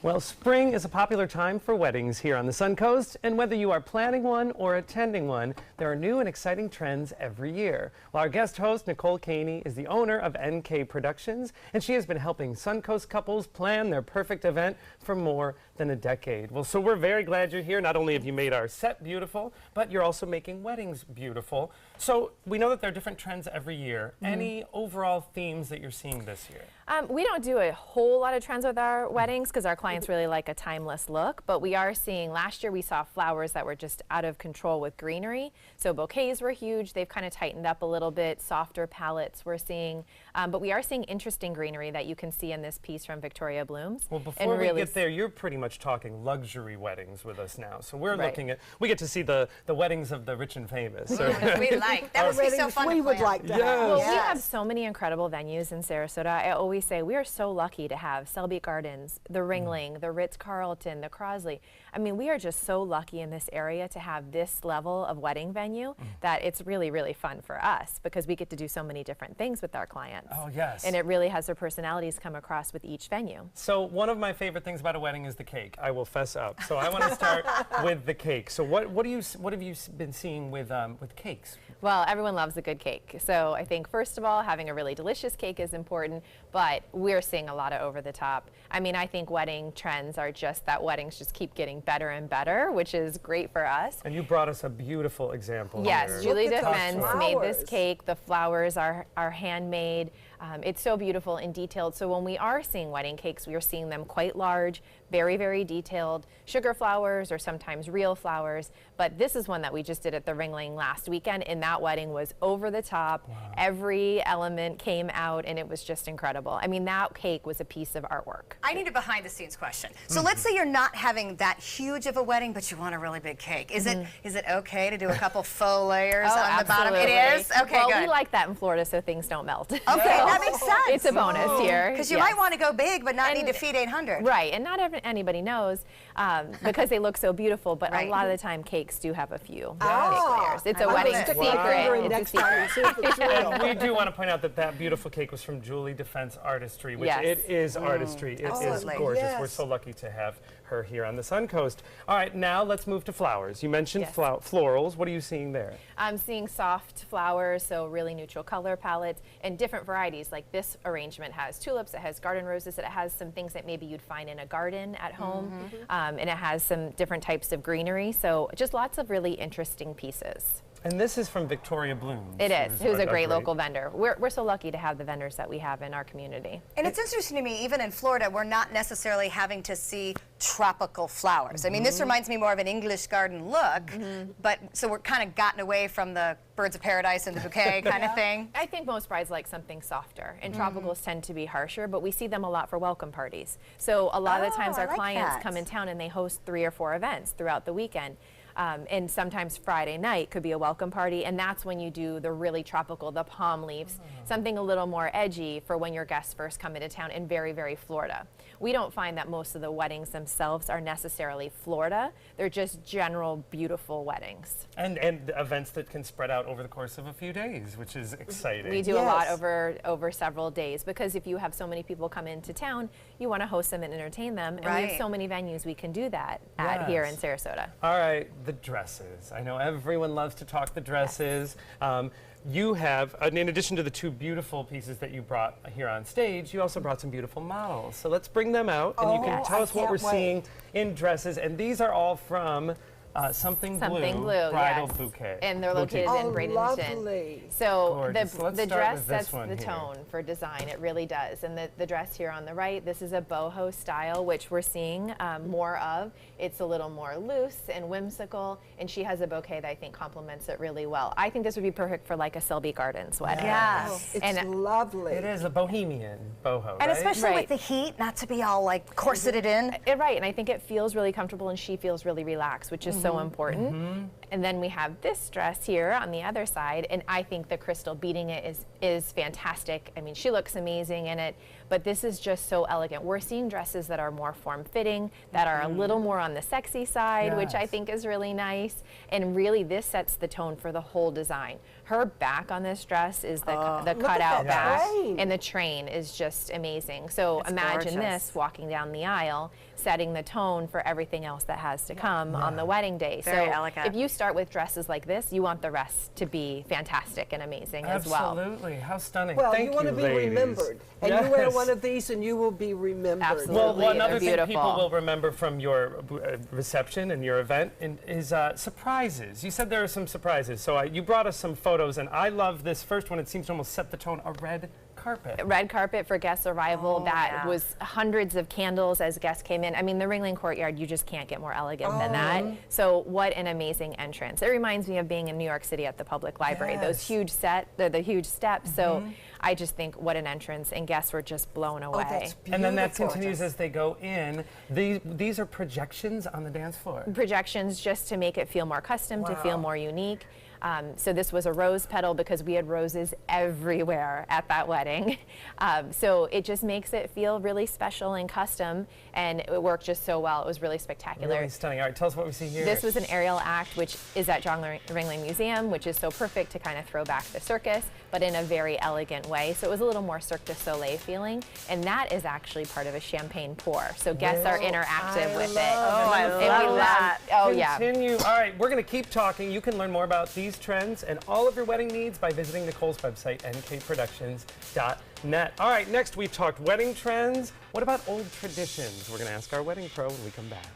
Well, spring is a popular time for weddings here on the Suncoast, and whether you are planning one or attending one, there are new and exciting trends every year. Well, our guest host, Nicole Caney, is the owner of NK Productions, and she has been helping Suncoast couples plan their perfect event for more than a decade. Well, so we're very glad you're here. Not only have you made our set beautiful, but you're also making weddings beautiful. So we know that there are different trends every year. Any overall themes that you're seeing this year? We don't do a whole lot of trends with our weddings because our clients really like a timeless look, but we are seeing, last year we saw flowers that were just out of control with greenery. So bouquets were huge. They've kind of tightened up a little bit, softer palettes we're seeing, but we are seeing interesting greenery that you can see in this piece from Victoria Blooms. Well, before we get there, you're pretty much talking luxury weddings with us now. So we're looking at, we get to see the weddings of the rich and famous. We like. That would be so fun. We would like that. Well, we have so many incredible venues in Sarasota. I always say we are so lucky to have Selby Gardens, the Ringling, the Ritz-Carlton, the Crosley. I mean, we are just so lucky in this area to have this level of wedding venue that it's really, really fun for us because we get to do so many different things with our clients. Oh, yes. And it really has their personalities come across with each venue. So one of my favorite things about a wedding is the cake. I will fess up. So I want to start with the cake. So what have you been seeing with cakes? Well, everyone loves a good cake. So I think, first of all, having a really delicious cake is important, but we're seeing a lot of over the top. I mean, I think wedding trends are just that weddings just keep getting better and better, which is great for us. And you brought us a beautiful example. Yes, here. Julie Defense made this cake. The flowers are handmade. It's so beautiful and detailed. So when we are seeing wedding cakes, we are seeing them quite large, very, very detailed, sugar flowers or sometimes real flowers. But this is one that we just did at the Ringling last weekend, and that wedding was over the top. Wow. Every element came out, and it was just incredible. I mean, that cake was a piece of artwork. I need a behind-the-scenes question. So let's say you're not having that huge of a wedding, but you want a really big cake. Is it okay to do a couple faux layers on the bottom? It is? Okay, well, good. we like that in Florida so things don't melt. Okay, that makes sense. It's a bonus here. Because you might want to go big, but not need to feed 800. Right, and not anybody knows because they look so beautiful, but a lot of the time cakes do have a few cake layers. It's a wedding secret. It's a secret. And we do want to point out that that beautiful cake was from Julie Defense Artistry, which it is artistry. It is gorgeous. Yes. We're so lucky to have her here on the Suncoast. All right, now let's move to flowers. You mentioned florals. What are you seeing there? I'm seeing soft flowers, so really neutral color palettes and different varieties. Like this arrangement has tulips, it has garden roses, it has some things that maybe you'd find in a garden at home, and it has some different types of greenery. So just lots of really interesting pieces. And this is from Victoria Blooms. It is, who's a great local vendor. We're so lucky to have the vendors that we have in our community. And it's interesting to me, even in Florida, we're not necessarily having to see tropical flowers. I mean, this reminds me more of an English garden look, but so we're kind of gotten away from the birds of paradise and the bouquet kind of thing. I think most brides like something softer, and tropicals tend to be harsher, but we see them a lot for welcome parties. So a lot of the times our clients come in town and they host 3 or 4 events throughout the weekend. And sometimes Friday night could be a welcome party, and that's when you do the really tropical, the palm leaves, something a little more edgy for when your guests first come into town, and very, very Florida. We don't find that most of the weddings themselves are necessarily Florida. They're just general, beautiful weddings. And events that can spread out over the course of a few days, which is exciting. We do a lot over several days, because if you have so many people come into town, you want to host them and entertain them, and we have so many venues we can do that at here in Sarasota. All right. The dresses. I know everyone loves to talk the dresses. You have, in addition to the 2 beautiful pieces that you brought here on stage, you also brought some beautiful models. So let's bring them out, and you can tell us what we're seeing in dresses. And these are all from Something Blue Bridal Bouquet. And they're located in Bradenton. Lovely. So the dress sets the tone for design. It really does. And the dress here on the right, this is a boho style, which we're seeing more of. It's a little more loose and whimsical, and she has a bouquet that I think complements it really well. I think this would be perfect for like a Selby Gardens wedding. Yes. It's lovely. It is a bohemian boho, and especially with the heat, not to be all like corseted in. Right, and I think it feels really comfortable, and she feels really relaxed, which is so important. And then we have this dress here on the other side, and I think the crystal beading it is fantastic. I mean, she looks amazing in it, but this is just so elegant. We're seeing dresses that are more form-fitting, that are a little more on the sexy side, which I think is really nice. And really, this sets the tone for the whole design. Her back on this dress is the cutout back, and the train is just amazing. So imagine this walking down the aisle, setting the tone for everything else that has to come on the wedding day. Very so elegant. if you start with dresses like this, you want the rest to be fantastic and amazing as well. Absolutely. How stunning. Well, Thank you want to be ladies. remembered. And you wear one of these and you will be remembered. Absolutely. Well, one They're other thing beautiful. people will remember from your reception and your event is surprises. You said there are some surprises. So you brought us some photos, and I love this first one. It seems to almost set the tone. A red carpet. Red carpet for guest arrival. That was hundreds of candles as guests came in. I mean, the Ringling Courtyard, you just can't get more elegant than that. So what an amazing entrance. It reminds me of being in New York City at the Public Library. Those huge the huge steps. So I just think what an entrance, and guests were just blown away. That's And then that beautiful. continues as they go in. These are projections on the dance floor. Projections just to make it feel more custom, to feel more unique. So this was a rose petal because we had roses everywhere at that wedding. So it just makes it feel really special and custom, and it worked just so well. It was really spectacular. Really stunning. All right, tell us what we see here. This was an aerial act, which is at John Ringling Museum, which is so perfect to kind of throw back the circus, but in a very elegant way. So it was a little more Cirque du Soleil feeling, and that is actually part of a champagne pour. So guests are interactive with it. I And we love that. Oh yeah. Continue. All right, we're going to keep talking. You can learn more about these trends and all of your wedding needs by visiting Nicole's website, nkproductions.net. All right, next we've talked wedding trends. What about old traditions? We're going to ask our wedding pro when we come back.